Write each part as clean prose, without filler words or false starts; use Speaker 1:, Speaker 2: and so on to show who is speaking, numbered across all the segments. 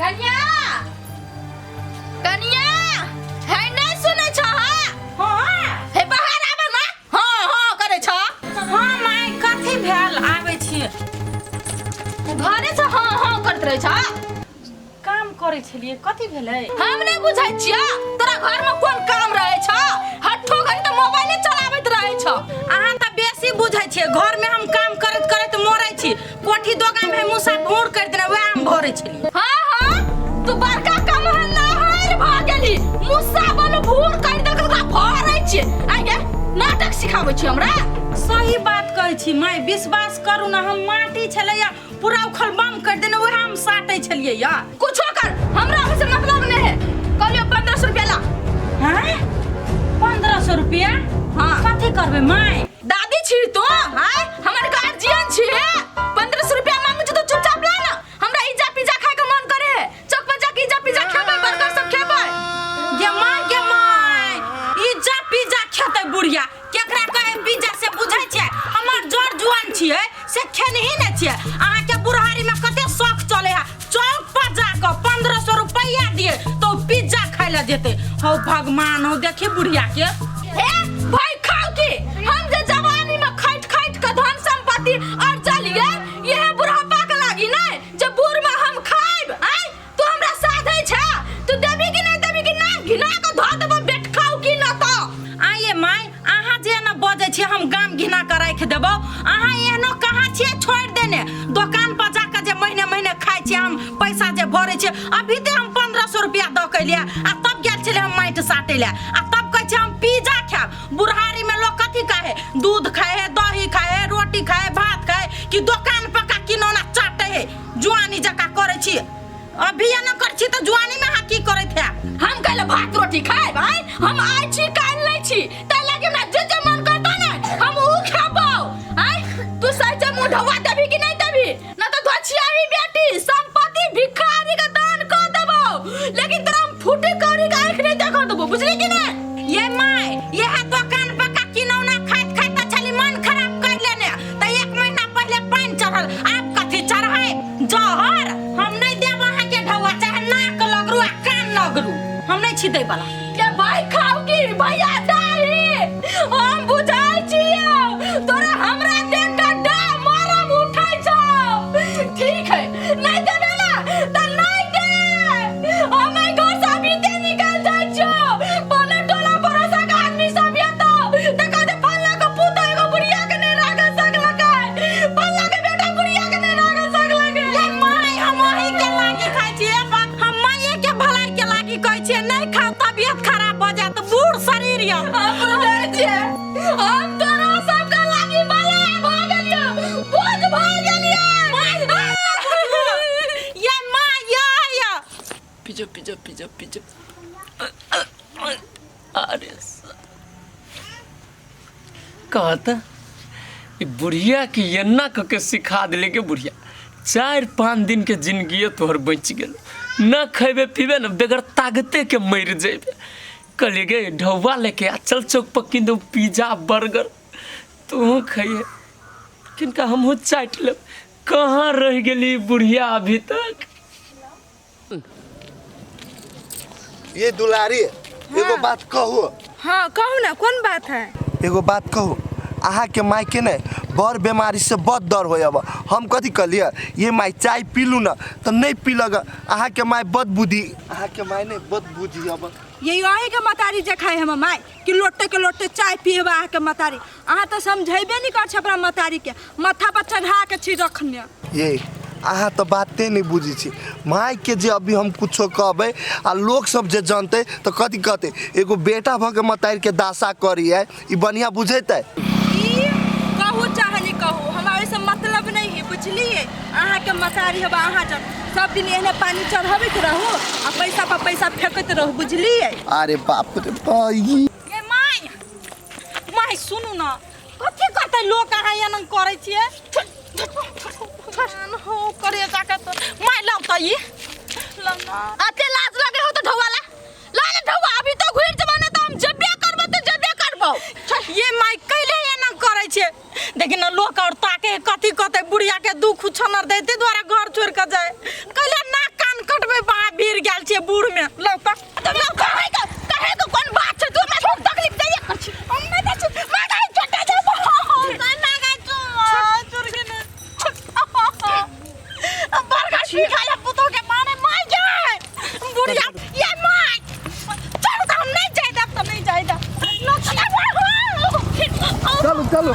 Speaker 1: कन्या कन्या है नहीं सुने छ हां हे बाहर आबे ना हां हां करे छ
Speaker 2: हां माय कथि भेल आबै छी
Speaker 1: घरे छ हां हां करत रहे छ
Speaker 2: काम करे छलिए कथि भेलै
Speaker 1: हम नहीं बुझाइ छिया तोरा घर में कोन काम रहे छ हट्ठो घंटा मोबाइल चलाबैत रहे छ
Speaker 2: अहाँ त बेसी बुझै छिए घर में हम काम करत करत मरै छी कोठी दोकान में मुसा भोर कर देने वह हम भरै छलिए
Speaker 1: हां हां तू बड़का कमहन ना हर भ गेली मुसा बन भोर कर दे का भरै छी आगे नाटक सिखाबै छी हमरा
Speaker 2: सही बात कहै छी माय विश्वास करू ना हम माटी छलैया पूरा उखल बम कर देने वह हम साटै छलिए या
Speaker 1: कुछ कर हमरा से मतलब नहीं है कहलियो 1500 रुपया ला
Speaker 2: हैं 1500 रुपया
Speaker 1: हां
Speaker 2: कथि करबे माय
Speaker 1: दादी छी तो हाय हमर गार्जियन छी 1500 रुपया मांगू छ तो चुपचाप ला ना हमरा इजा पिज्जा खाए के मन करे है चौक पर जाके इजा पिज्जा खेबै बर्गर सब खेबै
Speaker 2: गे माय इजा पिज्जा खेतै बुढ़िया केकरा कहे पिज्जा से बुझै छै हमर जोर जुआन छियै से खेनही न छियै अहाँ के बुढ़ारी में कते शौक चले है चौक पर जाके 1500 रुपया दिए तो पिज्जा खाइ ला देते हो भगवान हो देखी बुढ़िया के
Speaker 1: ए भाई खाओ की हम जे जवानी में खैट खैट के धन संपत्ति और चलिए यह बुढ़ापा के लागी नै जे बूढ़ में हम खाइब आय तू हमरा साथे छ तू देबी कि नहीं देबी कि ना घिना के ध देबो बेट खाओ की न तो
Speaker 2: आये माय अहाँ जे न बजै छी हम गाम घिना के राख देबो अहाँ एहनो कहाँ छियै छोड़ देने दुकान पर जाके जे महीने महीने खाइ छी हम पैसा जे भरै छी अभी ते हम 1500 रुपया द के लिया आ तब गेल छले हम माटि साटे ले आ तब कहै छी हम पिज्जा खाब बुढ़ारी में लोग कथि खाए दूध खाए दही खाए रोटी खाए भात खाए कि दुकान पर का किनौना चाटे है जुआनी जका करे छी अभी न कर छी त जुआनी में हा की करैत है
Speaker 1: हम कहले भात रोटी खाए भाई हम आइ छी काल नै छी त लागे ना जे जे मन करता ना हम उ खाबो आय तू सच मुंह ढवा देबी कि नहीं देबी ना तो धोछियाही बेटी संपत्ति भिखारी के दान कर देबो लेकिन तोरा हम फूटी कौड़ी के आंख नहीं देखा देबो बुझली कि नहीं
Speaker 2: ये माय यह दुकान पर का किनौना खाइत खाइत छली मन खराब कर लेने त 1 महीना पहले पानी चढ़ल आप कथि चढ़ाए जहर हम नहीं देब अहाँ के ढवा चाहे नाक लगरू आ कान लगरू हम नहीं छी दै वाला
Speaker 1: के भाई खाओ की भैया दाई हम बुझाइ छियो तोरा हमरा देख के डा मारम उठाइ छ ठीक है नहीं देबे ना त नहीं दे हम घर से अभी दे निकल जाय छो बोले टोला परोसा के आदमी सब ये तो देखा दे फल्ला के पुता एगो बुढ़िया के नहीं राखल सकल के फल्ला के बेटा बुढ़िया के नहीं राखल सकल के
Speaker 2: ये माय हम ही के लागी खाइ छी हम माये के भलाई के लागी कहै छी नहीं खा तबियत खराब हो जात बूढ़ शरीर या
Speaker 1: हम बुझाइ छियै हम तोरा सब के लागी बला भ गेलियो बोझ भ गेलियो
Speaker 2: ये माय या
Speaker 3: पिजो पिजो पिजो पिजो अरे कहता ये बुढ़िया की एना के सिखा दिले के बुढ़िया 4-5 दिन के जिंदगी तोहर बच गेल न खेबे पीबे न बेगर ताकते के मर जेबे कहलिए गे ढौवा लेके आ चल चौक पर किन पिज्जा बर्गर तू खाइए किनका हमहू चाट ले कहाँ रह गेली बुढ़िया अभी तक
Speaker 4: ये दुलारी एगो बात कहू
Speaker 5: हाँ कहू ना कौन बात है
Speaker 4: एगो बात कहू अहाँ के माई के ने बड़ बीमारी से बहुत डर हो अब हम कथी कहलिए ये माई चाय पीलू ना तो नहीं पीलग अहाँ के माई बद बुद्धि अहाँ के माई ने बद बुद्धि अब
Speaker 5: यही अही के मतारी जे खाए हम माय कि लोटे के लोटे चाय पिएबा अहाँ के मतारी अहाँ तो समझेबे नहीं कर छ अपना मतारी के माथा पर चढ़ा के छी रखने
Speaker 4: ये अहाँ तो बाते नहीं बुझी छी माई के जे अभी हम कुछो कहबे आ लोग सब जे जानते तो कथी कहते एगो बेटा भ के मतारी के दासा करी है ई बढ़िया बुझेते
Speaker 5: कहू चाहे नहीं कहू हमारे से मतलब नहीं है बुझलिए अहाँ के मतारी हबा अहाँ जब सब दिन एहने पानी चढ़ाबैत रहू आ पैसा पर पैसा फेंकत रहू बुझलिए
Speaker 4: अरे बाप रे भाई
Speaker 2: ये माय सुनू ना कथि कहते लोग अहाँ एना करै छियै हो करे जाके तो माय लाउ त ई लना
Speaker 1: अते लाज लगे हो तो ढवाला ला ना ढवा अभी तो घुर जमाना तो हम जब्बे करबो तो जब्बे करबो
Speaker 2: ये माय कैले एना करै छै देखिन लोग और ताके कथि कहते बुढ़िया के दुख छनर देते द्वारा घर छोड़ के जाए कैले नाक कान कटबे तो बर्गर पी खाले पुतो के माने मार जाए बुढ़िया ये मार चलो तो हम नहीं जाए तो नहीं जाए लो
Speaker 4: चलो चलो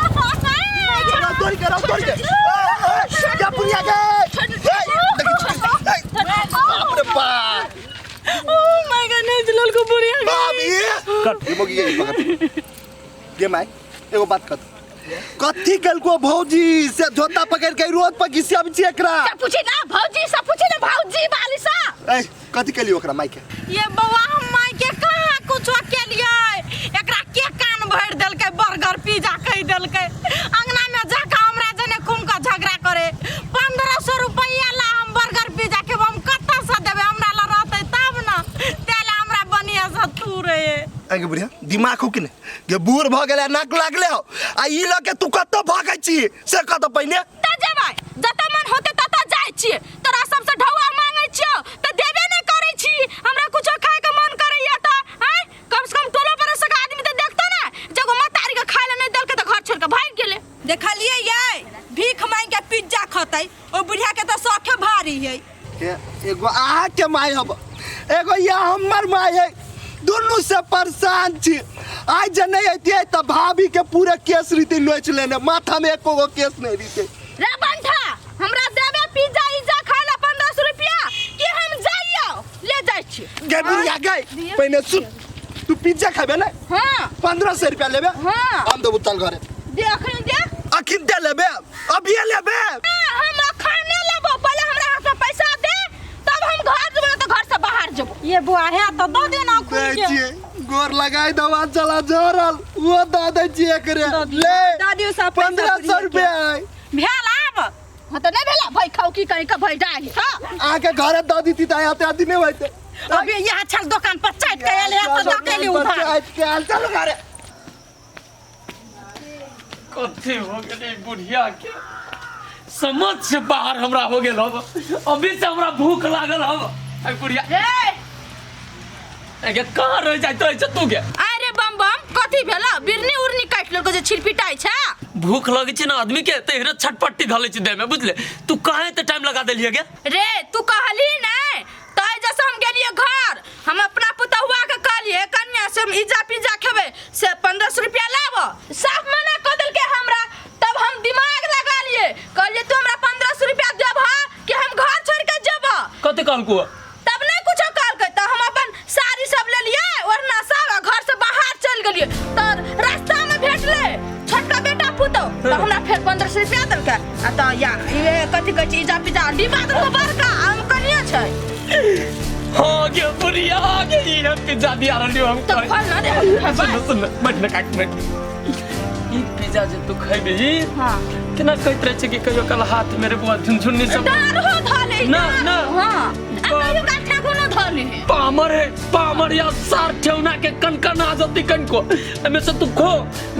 Speaker 4: तोड़ के क्या बुढ़िया के बाप रे बाप
Speaker 2: ओह माय गॉड नहीं जलाल को बुढ़िया
Speaker 4: बाबी कट ये मोगी ये पकड़ ये माय एगो बात कर कथी कल को भौजी से जोता पकड़ के रोड पर किसी अब चेकरा
Speaker 1: सब पूछी ना भौजी सब पूछी ना भौजी बालिसा
Speaker 4: ए कथी के लिए ओकरा माय के
Speaker 2: ये बउआ हम माय के कहां कुछ के लिए एकरा के कान भर देल के बर्गर पिज्जा कह देल के अंगना में जाके हमरा जने घूम के झगड़ा करे 1500 रुपया ला हम बर्गर पिज्जा के हम कत्ता से देबे हमरा ला रहते तब ना तेले हमरा बनिया से तू रे
Speaker 4: आगे बुढ़िया दिमाग हो कि नहीं ये बूढ़ भ गेले नाक लागले हो आ ई ल के तू कत भागै छी से कत पहिने
Speaker 1: त जेबै जत मन होते तत जाय छी तोरा सब से ढौआ मांगै छियो त देबे नै करै छी हमरा कुछो खाए के मन करैया त हैं कम से कम टोलो पर से आदमी त देखतो ना जगो मतारी के खाए ले नै देल के त घर छोड़ के भाग गेले
Speaker 5: देखलिए ये भीख मांग के पिज्जा खतै ओ बुढ़िया के तो शौखे भारी है
Speaker 4: एगो आहा के माय हब एगो या हमर माय है दोनों से परेशान छी आज जे नहीं आती त भाभी के पूरे केस रीति नोच लेने माथा में एको गो केस नहीं रीते
Speaker 1: रे बंठा हमरा देबे पिज्जा इज्जा खाए ला 1500 रुपया कि हम जाइयो ले जाय छी
Speaker 4: गे बुढ़िया गई पहले सुन तू पिज्जा खाबे ना
Speaker 1: हां
Speaker 4: 1500 रुपया लेबे
Speaker 1: हां
Speaker 4: हम देबो चल घरे
Speaker 1: देख दे
Speaker 4: अखिन दे लेबे अब ये लेबे
Speaker 1: हम खाने लेबो पहले हमरा हाथ में पैसा दे तब हम घर जेबो तो घर से बाहर जेबो
Speaker 2: ये बुआ है तो दो देना खुल के
Speaker 4: देखिए गोर लगाई दवा चला झरल वो दादा जी करे ले
Speaker 5: दादियो सब
Speaker 4: 1500 रुपया
Speaker 2: भेल आब
Speaker 1: हां त नहीं भेला भाई खाऊ की कहीं का भाई डाली हां
Speaker 4: आके घरे दादी ती आते आती नहीं होते
Speaker 2: अभी यहाँ छल दुकान पर चढ़ के आले तो डकेली उधार
Speaker 4: के हाल चलो घरे
Speaker 3: कथी हो गेलै बुढ़िया के समझ से बाहर हमरा हो गेल हब अभी से हमरा भूख लागल हब आई बुढ़िया
Speaker 1: रे
Speaker 3: एगे कहां रह जाय तो तू के
Speaker 1: अरे बम बम कथी भेला बिरनी उरनी काट लेको जे छिरपिटाई छै
Speaker 3: भूख लगे छै ना आदमी के तेरे छटपट्टी धले छै देह में बुझले तू काहे त टाइम लगा देलिए गे
Speaker 1: रे तू कहली नै तय जैसे हम गेलिए घर हम अपना पुतहुआ के कहलिए कन्या से हम इज्जा पिज्जा खेबे से 1500 रुपया लाबो साफ मना क देल के हमरा तब हम दिमाग लगा लिए कहलिए तू हमरा 1500 रुपया देबा कि हम घर छोड़ के जेबो
Speaker 3: कते कहल को
Speaker 1: तब नहीं कुछ कहल के त हम अपन साड़ी सब ले लिए वरना सब घर से बाहर चल गेलिए त रास्ता में भेटले छोटका बेटा पुतो त हमरा फिर 1500 रुपया देल के आ त या ये कथि कहै छी इज्जा पिज्जा डिब्बा तो बड़का हम कनिया छै
Speaker 3: हां गे बुढ़िया आ गई है पिज्जा दिया रहलियो हम
Speaker 1: तो फल ना दे
Speaker 3: सुन बैठ ना काट बैठ ई पिज्जा जे तू खैबे
Speaker 1: हां
Speaker 3: केना कहत रहे छै कि कहियो कल हाथ मेरे बुआ झुनझुन्नी सब
Speaker 1: डर हो धले
Speaker 3: ना ना
Speaker 1: हां कहियो काठा कोनो धले
Speaker 3: पामर या सार ठेवना के कनकन आ जती कनको एमे से तू खो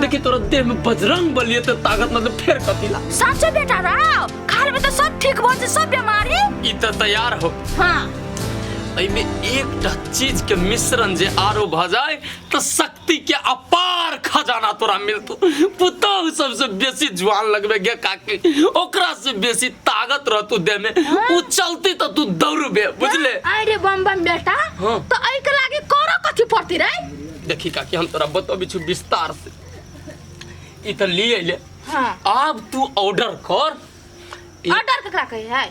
Speaker 3: देखी तोरा देह में बजरंग बलिए त ताकत मतलब फेर कथिला
Speaker 1: सच बेटा राव खाल में तो सब ठीक भ जे सब बीमारी
Speaker 3: ई त तैयार हो
Speaker 1: हां
Speaker 3: एमे एकटा चीज के मिश्रण जे आरो भ जाए त शक्ति के अपार खजाना तोरा मिलतो पुतौ सबसे बेसी जुआन लगबे गे काकी ओकरा से बेसी ताकत रहतु देह में उ चलती त तू दौड़बे बुझले
Speaker 1: अरे बम बम बेटा
Speaker 3: हाँ।
Speaker 1: तो आई के लागे करो कथि पड़ती रे
Speaker 3: देखी काकी हम तोरा बतबी छु विस्तार से ई त लिए ले
Speaker 1: हां
Speaker 3: अब तू ऑर्डर कर
Speaker 1: ऑर्डर केकरा कहि है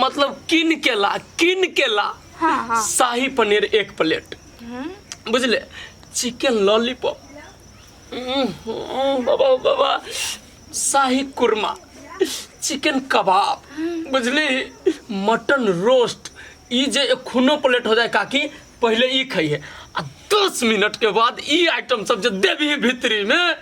Speaker 3: मतलब किन के ला
Speaker 1: हां हां
Speaker 3: शाही पनीर 1 प्लेट बुझले चिकन लॉलीपॉप बाबा शाही कुरमा चिकन कबाब बुझली मटन रोस्ट ई जे खूनो प्लेट हो जाए काकी पहले ई खाइए आ 10 मिनट के बाद ई आइटम सब जे देवी भीतरी में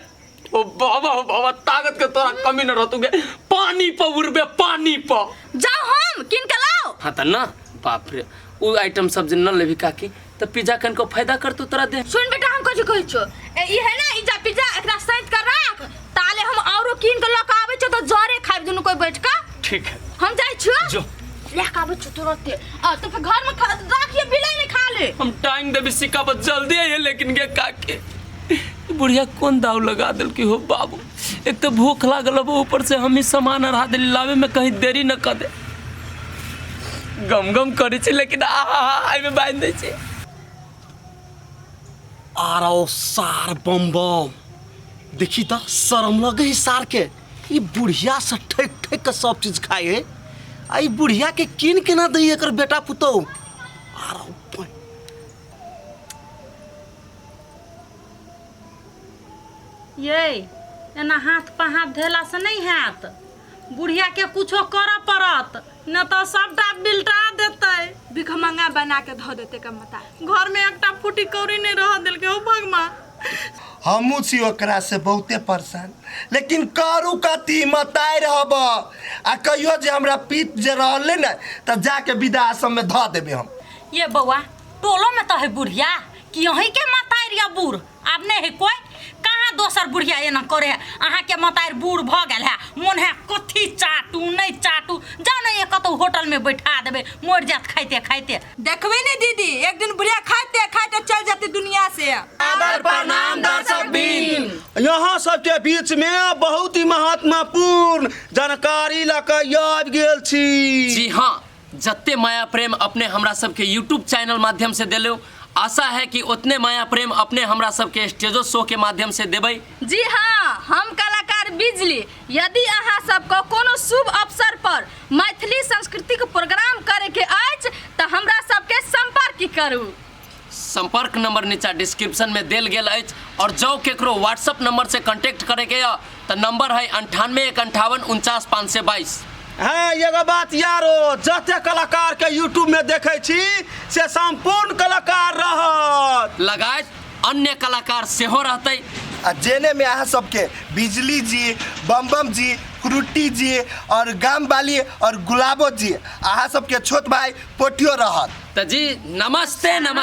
Speaker 3: ओ बाबा ताकत के तोरा कमी न रहतुगे पानी पर उड़बे पानी पर
Speaker 1: जाओ हम किन के लाओ
Speaker 3: हाँ त ना बाप रे उ आइटम सब जे न लेबी काकी त पिज्जा कन को फायदा करतु तोरा दे
Speaker 1: सुन बेटा हम कथि कहै छो ई है ना इज्जा पिज्जा एकरा सहित कर राख ताले हम औरो किन के लक आबै छ त जरे खाइब दुनु कोई बैठ का
Speaker 3: ठीक है
Speaker 1: हम जाय छियो
Speaker 3: जो
Speaker 1: लेक आबै छ तुरंत आ तो फिर घर में राखिए बिलाई में खा ले
Speaker 3: हम टाइम देबी सिकावत जल्दी है लेकिन गे काके बुढ़िया कौन दाव लगा दिल की हो बाबू एक तो भूख लागल ऊपर से हम ही सामान अढ़ा दिल लावे में कहीं देरी न कर दे गम गम करै छै लेकिन एहिमे बांधि दै छै।
Speaker 6: आरो सार बम बम देखी त शर्म लगे सार के, ई बुढ़िया से ठेक ठेक के सब चीज खाए है। आ ई बुढ़िया के किन के ना दी एकर बेटा पुतौ। आरो
Speaker 2: ये एना हाथ पर हाथ धेला से नहीं हैत, बुढ़िया के कुछो करऽ पड़त, न तो सबटा बिल्टा देतै।
Speaker 5: भिखमंगा बना के धो देते का मता।
Speaker 2: घर में एकटा फूटी कौड़ी नहीं रह दिल के, ओ भगवान।
Speaker 4: हमू छी ओकरा से बहुते परेशान, लेकिन करू कथी मताई रहब। आ कहियो जे हमरा पीत जे रहले न त जाके विदा आश्रम में धऽ देबे हम।
Speaker 2: ये बउआ टोलो में तो है बुढ़िया कि यहीं के मतारी या बूढ़ आब नहीं है कोई, कहाँ दोसर बुढ़िया एना करे है। अहाँ के मतारी बूढ़ भ गेल है, मन है कथी चाटू नहीं चाटू, जाओ नहीं कतौ होटल में बैठा देबे, मर जात खाइते खाइते।
Speaker 5: देखबे नहीं दीदी, एक दिन बुढ़िया खाते खाते चल जाती दुनिया से।
Speaker 3: आदर प्रणाम दर्शक बिन।
Speaker 6: यहाँ सबके बीच में बहुत ही महत्वपूर्ण जानकारी लेकर आबि गेल छी।
Speaker 3: जी हाँ, जत्ते माया प्रेम अपने हमरा सबके यूट्यूब चैनल माध्यम से दिलो, आशा है कि उतने माया प्रेम अपने हमरा सबके स्टेजो शो के माध्यम से देबै।
Speaker 1: जी हाँ, हम कलाकार बिजली, यदि अहाँ सबको कोनो शुभ अवसर पर मैथिली सांस्कृतिक प्रोग्राम करे के अछि त हमरा सबके संपर्क करू।
Speaker 3: संपर्क नंबर नीचा डिस्क्रिप्शन में देल गेल अछि, और जो केकरो व्हाट्सएप नंबर से कांटेक्ट करे के या त नंबर है 9815549522।
Speaker 6: हाँ एगो बात यारो, जते कलाकार के यूट्यूब में देखे छी से संपूर्ण कलाकार रहत,
Speaker 3: लगायत अन्य कलाकार सेहो रहते।
Speaker 4: आ जेने में अहाँ सबके बिजली जी, बम बम जी, फ्रूटी जी और गाम वाली और गुलाबो जी, अहाँ सबके छोट भाई पोटियो रहत।
Speaker 3: तो जी नमस्ते नमस्ते।